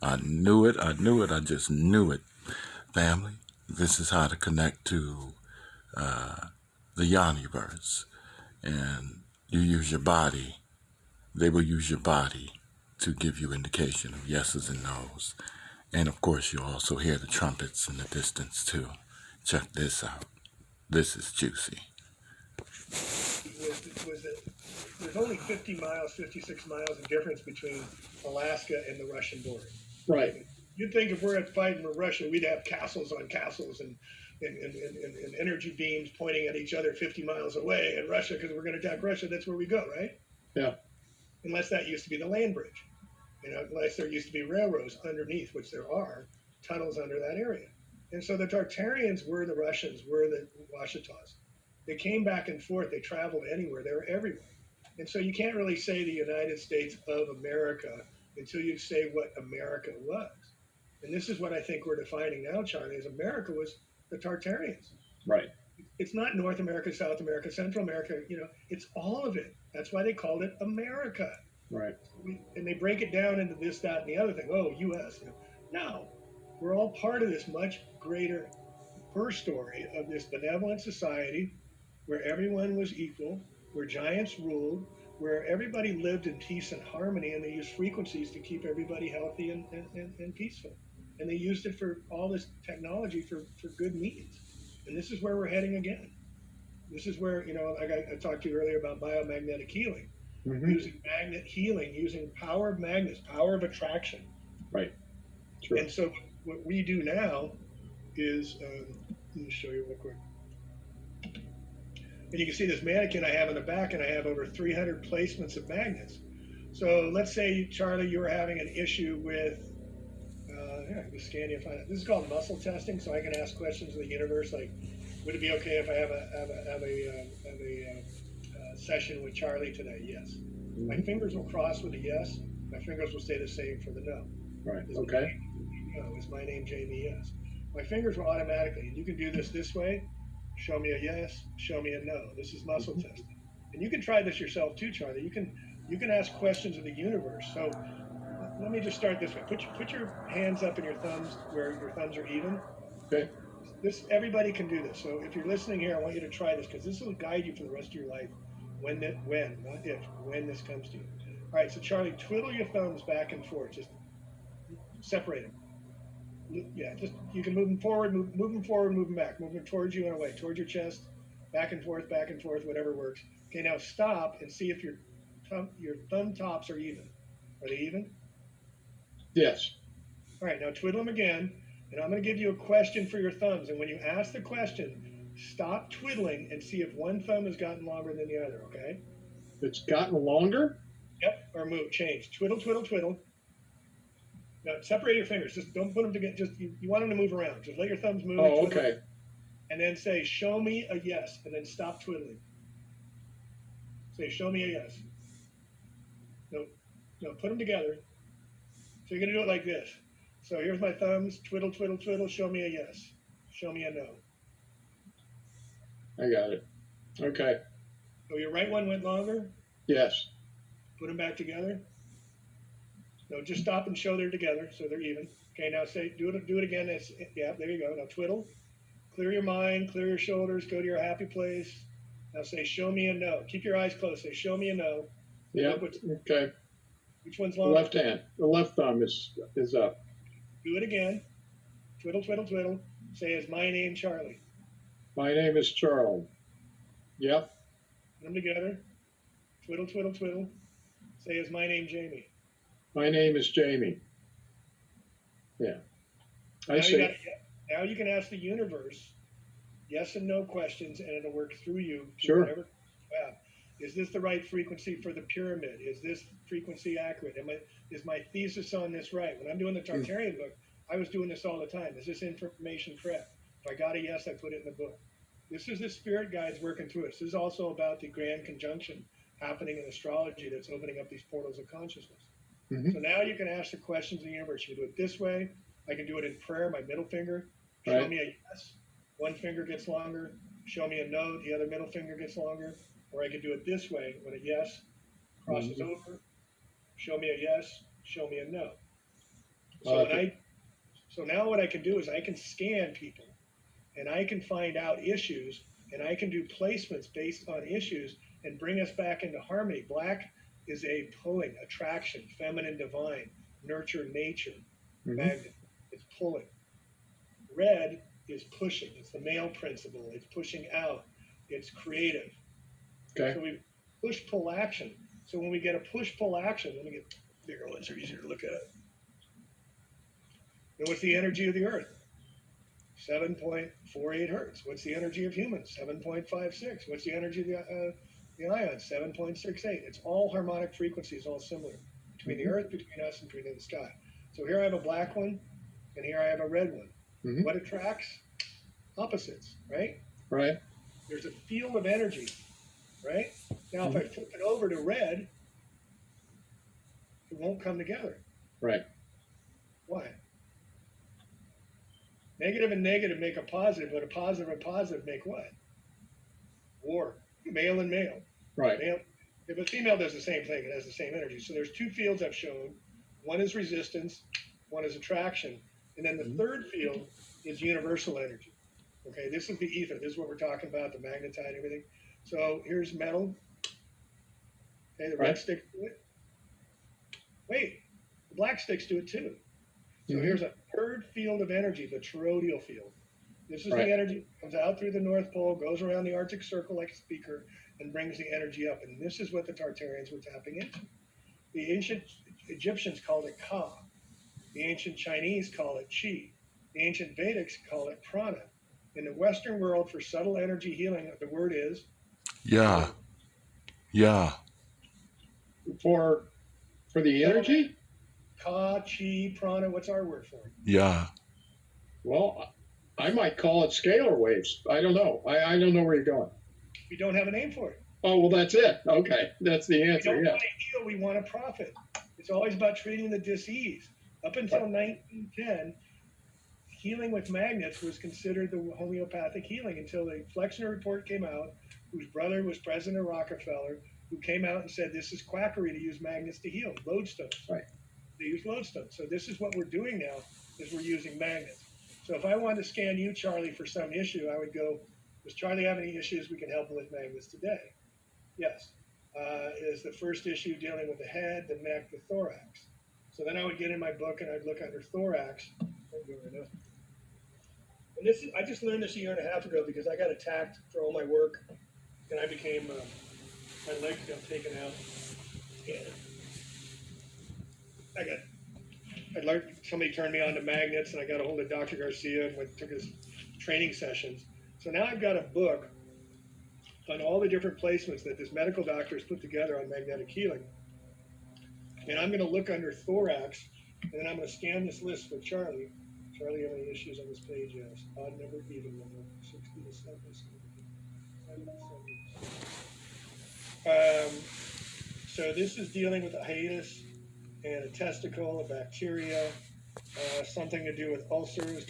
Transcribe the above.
I knew it. I knew it. I just knew it. Family, this is how to connect to the YAniverse. And you use your body. They will use your body to give you indication of yeses and nos. And of course, you'll also hear the trumpets in the distance too. Check this out. This is juicy. Was that there's only 50 miles, 56 miles of difference between Alaska and the Russian border. Right. You'd think if we're fighting with Russia, we'd have castles on castles and energy beams pointing at each other 50 miles away in Russia because we're going to attack Russia. That's where we go, right? Yeah. Unless that used to be the land bridge. Unless there used to be railroads underneath, which there are, tunnels under that area. And so the Tartarians were the Russians, were the Washitas. They came back and forth. They traveled anywhere. They were everywhere. And so you can't really say the United States of America until you say what America was. And this is what I think we're defining now, Charlie, is America was the Tartarians. Right. It's not North America, South America, Central America, it's all of it. That's why they called it America. Right. And they break it down into this, that, and the other thing. Oh, U.S. No, we're all part of this much greater first story of this benevolent society where everyone was equal, where giants ruled, where everybody lived in peace and harmony, and they used frequencies to keep everybody healthy and peaceful. And they used it for all this technology for good means. And this is where we're heading again. This is where, I talked to you earlier about biomagnetic healing. Mm-hmm. Using magnet healing, using power of magnets, power of attraction. Right. True. And so what we do now is, let me show you real quick. And you can see this mannequin I have in the back, and I have over 300 placements of magnets. So let's say, Charlie, you were having an issue with, just scan you and find out. This is called muscle testing, so I can ask questions of the universe, like, would it be okay if I have a session with Charlie today? Yes. Mm-hmm. My fingers will cross with a yes. My fingers will stay the same for the no. Right. Okay. No, is my name Jamie? Yes. My fingers will automatically, and you can do this way. Show me a yes. Show me a no. This is muscle mm-hmm. testing, and you can try this yourself too, Charlie. You can ask questions of the universe. So let me just start this way. Put your hands up and your thumbs where your thumbs are even. Okay. Everybody can do this. So if you're listening here, I want you to try this because this will guide you for the rest of your life. When, not if, when this comes to you. All right, so Charlie, twiddle your thumbs back and forth. Just separate them. Yeah, just you can move them forward, move them back, move them towards you and away, towards your chest, back and forth, whatever works. Okay, now stop and see if your thumb tops are even. Are they even? Yes. All right, now twiddle them again, and I'm going to give you a question for your thumbs. And when you ask the question, stop twiddling and see if one thumb has gotten longer than the other, okay? It's gotten longer? Yep, or move, change. Twiddle, twiddle, twiddle. Now, separate your fingers. Just don't put them together. Just you want them to move around. Just let your thumbs move. Oh, okay. And then say, show me a yes, and then stop twiddling. Say, show me a yes. No, put them together. So you're going to do it like this. So here's my thumbs. Twiddle, twiddle, twiddle. Show me a yes. Show me a no. I got it. Okay. So your right one went longer? Yes. Put them back together. No, just stop and show they're together, so they're even. Okay, now say, do it again. Yeah, there you go. Now twiddle. Clear your mind, clear your shoulders, go to your happy place. Now say, show me a no. Keep your eyes closed. Say, show me a no. Yeah, okay. Which one's longer? Left hand. The left thumb is up. Do it again. Twiddle, twiddle, twiddle. Say, is my name Charlie? My name is Charlie. Yep. Put them together. Twiddle, twiddle, twiddle. Say, is my name Jamie? My name is Jamie. Yeah. I see. Now you can ask the universe yes and no questions, and it'll work through you. Sure. Whatever you have. Is this the right frequency for the pyramid? Is this frequency accurate? Is my thesis on this right? When I'm doing the Tartarian book, I was doing this all the time. Is this information correct? If I got a yes, I put it in the book. This is the spirit guides working through us. This is also about the grand conjunction happening in astrology that's opening up these portals of consciousness. Mm-hmm. So now you can ask the questions of the universe. You can do it this way. I can do it in prayer, my middle finger. Show me a yes. One finger gets longer. Show me a no. The other middle finger gets longer. Or I could do it this way, when a yes crosses over, show me a yes, show me a no. So now what I can do is I can scan people, and I can find out issues, and I can do placements based on issues and bring us back into harmony. Black is a pulling, attraction, feminine, divine, nurture, nature, magnet. It's pulling. Red is pushing. It's the male principle. It's pushing out. It's creative. Okay. So we push-pull action. So when we get a push-pull action, let me get bigger ones, are easier to look at. And what's the energy of the Earth? 7.48 hertz. What's the energy of humans? 7.56. What's the energy of the ions? 7.68. It's all harmonic frequencies, all similar between the Earth, between us, and between the sky. So here I have a black one, and here I have a red one. What attracts? Opposites, right? Right. There's a field of energy, right? Now, if I flip it over to red, it won't come together. Right. Why? Negative and negative make a positive, but a positive and positive make what? War. Male and male. Right. Male. If a female does the same thing, it has the same energy. So there's two fields I've shown. One is resistance, one is attraction. And then the third field is universal energy. Okay, this is the ether. This is what we're talking about, the magnetite, everything. So here's metal. Okay, the red sticks to it. Wait, the black sticks to it too. So here's a third field of energy, the toroidal field. This is the energy that comes out through the North Pole, goes around the Arctic Circle like a speaker, and brings the energy up. And this is what the Tartarians were tapping into. The ancient Egyptians called it Ka. The ancient Chinese call it Qi. The ancient Vedics call it Prana. In the Western world, for subtle energy healing, the word is? Yeah. Yeah. For the energy? Ka, Qi, Prana, what's our word for it? Yeah. Well, I might call it scalar waves. I don't know. I don't know where you're going. We don't have a name for it. Oh, well, that's it. Okay. That's the answer. We don't want to heal, we want to profit. It's always about treating the disease. Up until 1910, healing with magnets was considered the homeopathic healing until the Flexner report came out, whose brother was President of Rockefeller, who came out and said this is quackery to use magnets to heal, lodestones. Right. They use lodestones. So this is what we're doing now, is we're using magnets. So if I wanted to scan you, Charlie, for some issue, I would go, does Charlie have any issues we can help him with magnets today? Yes. Is the first issue dealing with the head, the neck, the thorax? So then I would get in my book and I'd look under thorax. And this is, I just learned this a year and a half ago because I got attacked for all my work, and I became, my legs got taken out. And I learned, somebody turned me on to magnets, and I got a hold of Dr. Garcia and took his training sessions. So now I've got a book on all the different placements that this medical doctor has put together on magnetic healing. And I'm going to look under thorax, and then I'm going to scan this list for Charlie. Charlie, how many issues on this page? Yes. Odd number, even number, 60 to 70. So this is dealing with a hiatus and a testicle, a bacteria, something to do with ulcers.